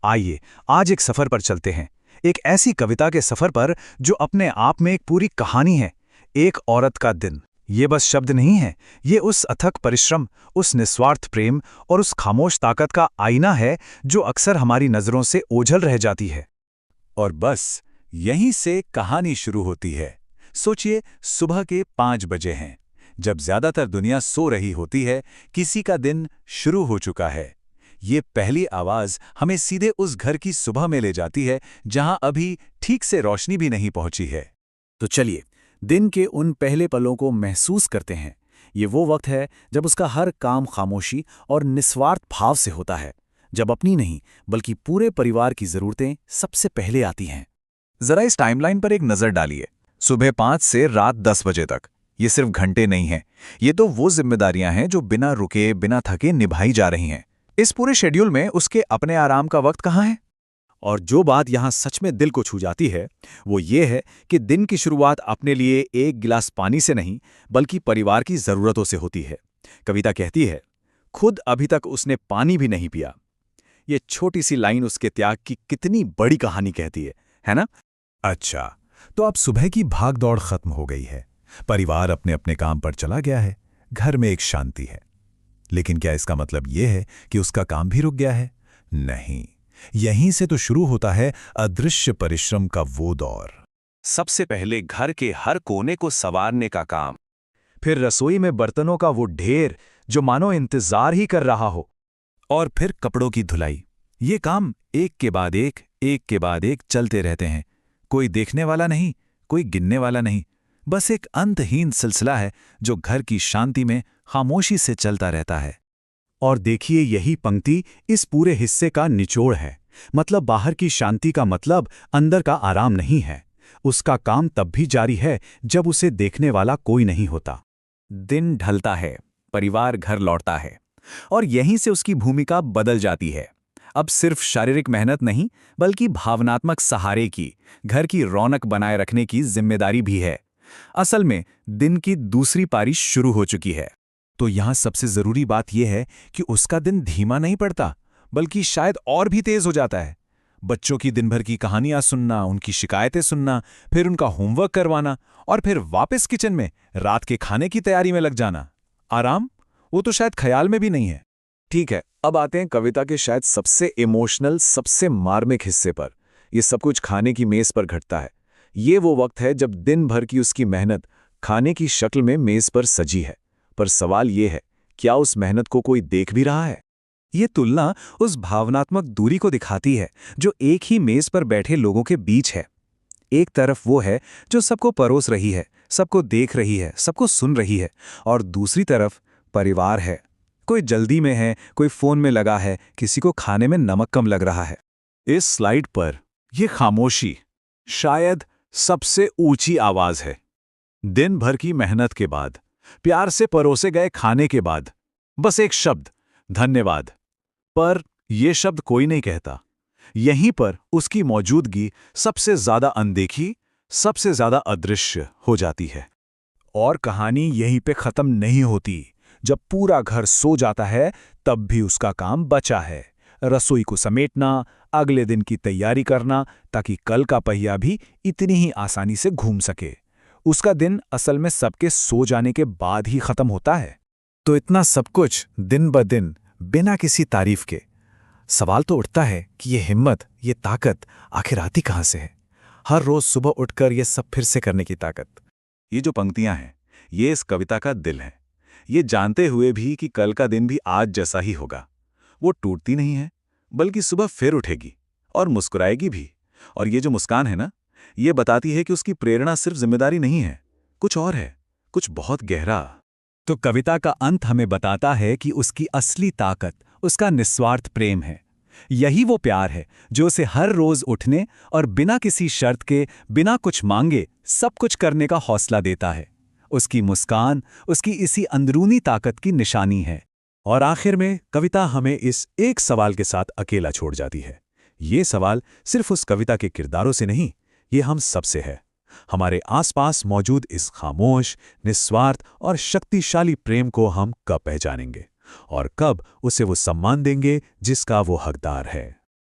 आइए आज एक सफर पर चलते हैं। एक ऐसी कविता के सफर पर जो अपने आप में एक पूरी कहानी है। एक औरत का दिन। ये बस शब्द नहीं है, ये उस अथक परिश्रम, उस निस्वार्थ प्रेम और उस खामोश ताकत का आईना है जो अक्सर हमारी नजरों से ओझल रह जाती है। और बस यहीं से कहानी शुरू होती है। सोचिए, सुबह के 5 बजे हैं, जब ज्यादातर दुनिया सो रही होती है, किसी का दिन शुरू हो चुका है। ये पहली आवाज हमें सीधे उस घर की सुबह में ले जाती है जहां अभी ठीक से रोशनी भी नहीं पहुंची है। तो चलिए दिन के उन पहले पलों को महसूस करते हैं। ये वो वक्त है जब उसका हर काम खामोशी और निस्वार्थ भाव से होता है, जब अपनी नहीं बल्कि पूरे परिवार की जरूरतें सबसे पहले आती हैं। जरा इस टाइमलाइन पर एक नजर डालिए। सुबह 5 से रात 10 बजे तक। ये सिर्फ घंटे नहीं हैं, ये तो वो जिम्मेदारियां हैं जो बिना रुके, बिना थके निभाई जा रही हैं। इस पूरे शेड्यूल में उसके अपने आराम का वक्त कहाँ है? और जो बात यहाँ सच में दिल को छू जाती है वो ये है कि दिन की शुरुआत अपने लिए एक गिलास पानी से नहीं बल्कि परिवार की जरूरतों से होती है। कविता कहती है, खुद अभी तक उसने पानी भी नहीं पिया। ये छोटी सी लाइन उसके त्याग की कितनी बड़ी कहानी कहती है ना? अच्छा, तो अब सुबह की भागदौड़ खत्म हो गई है, परिवार अपने अपने काम पर चला गया है, घर में एक शांति है। लेकिन क्या इसका मतलब यह है कि उसका काम भी रुक गया है? नहीं, यहीं से तो शुरू होता है अदृश्य परिश्रम का वो दौर। सबसे पहले घर के हर कोने को संवारने का काम, फिर रसोई में बर्तनों का वो ढेर जो मानो इंतजार ही कर रहा हो, और फिर कपड़ों की धुलाई। ये काम एक के बाद एक चलते रहते हैं। कोई देखने वाला नहीं, कोई गिनने वाला नहीं, बस एक अंतहीन सिलसिला है जो घर की शांति में खामोशी से चलता रहता है। और देखिए, यही पंक्ति इस पूरे हिस्से का निचोड़ है। मतलब बाहर की शांति का मतलब अंदर का आराम नहीं है। उसका काम तब भी जारी है जब उसे देखने वाला कोई नहीं होता। दिन ढलता है, परिवार घर लौटता है, और यहीं से उसकी भूमिका बदल जाती है। अब सिर्फ शारीरिक मेहनत नहीं बल्कि भावनात्मक सहारे की, घर की रौनक बनाए रखने की जिम्मेदारी भी है। असल में दिन की दूसरी पारी शुरू हो चुकी है। तो यहां सबसे जरूरी बात यह है कि उसका दिन धीमा नहीं पड़ता, बल्कि शायद और भी तेज हो जाता है। बच्चों की दिन भर की कहानियां सुनना, उनकी शिकायतें सुनना, फिर उनका होमवर्क करवाना, और फिर वापस किचन में रात के खाने की तैयारी में लग जाना। आराम, वो तो शायद ख्याल में भी नहीं है। ठीक है, अब आते हैं कविता के शायद सबसे इमोशनल, सबसे मार्मिक हिस्से पर। ये सब कुछ खाने की मेज पर घटता है। ये वो वक्त है जब दिन भर की उसकी मेहनत खाने की शक्ल में मेज पर सजी है। पर सवाल ये है, क्या उस मेहनत को कोई देख भी रहा है? ये तुलना उस भावनात्मक दूरी को दिखाती है जो एक ही मेज पर बैठे लोगों के बीच है। एक तरफ वो है जो सबको परोस रही है, सबको देख रही है, सबको सुन रही है, और दूसरी तरफ परिवार है। कोई जल्दी में है, कोई फोन में लगा है, किसी को खाने में नमक कम लग रहा है। इस स्लाइड पर यह खामोशी शायद सबसे ऊंची आवाज है। दिन भर की मेहनत के बाद, प्यार से परोसे गए खाने के बाद, बस एक शब्द, धन्यवाद। पर यह शब्द कोई नहीं कहता। यहीं पर उसकी मौजूदगी सबसे ज्यादा अनदेखी, सबसे ज्यादा अदृश्य हो जाती है। और कहानी यहीं पे खत्म नहीं होती। जब पूरा घर सो जाता है तब भी उसका काम बचा है। रसोई को समेटना, अगले दिन की तैयारी करना, ताकि कल का पहिया भी इतनी ही आसानी से घूम सके। उसका दिन असल में सबके सो जाने के बाद ही खत्म होता है। तो इतना सब कुछ दिन ब दिन, बिना किसी तारीफ के। सवाल तो उठता है कि ये हिम्मत, ये ताकत आखिर आती कहां से है? हर रोज सुबह उठकर ये सब फिर से करने की ताकत। ये जो पंक्तियां हैं, ये इस कविता का दिल है। ये जानते हुए भी कि कल का दिन भी आज जैसा ही होगा। वो टूटती नहीं है, बल्कि सुबह फिर उठेगी और मुस्कुराएगी भी। और ये जो मुस्कान है ना, ये बताती है कि उसकी प्रेरणा सिर्फ जिम्मेदारी नहीं है, कुछ और है, कुछ बहुत गहरा। तो कविता का अंत हमें बताता है कि उसकी असली ताकत उसका निस्वार्थ प्रेम है। यही वो प्यार है जो उसे हर रोज उठने और बिना किसी शर्त के, बिना कुछ मांगे सब कुछ करने का हौसला देता है। उसकी मुस्कान उसकी इसी अंदरूनी ताकत की निशानी है। और आखिर में कविता हमें इस एक सवाल के साथ अकेला छोड़ जाती है। ये सवाल सिर्फ उस कविता के किरदारों से नहीं, ये हम सबसे है। हमारे आसपास मौजूद इस खामोश, निस्वार्थ और शक्तिशाली प्रेम को हम कब पहचानेंगे, और कब उसे वो सम्मान देंगे जिसका वो हकदार है।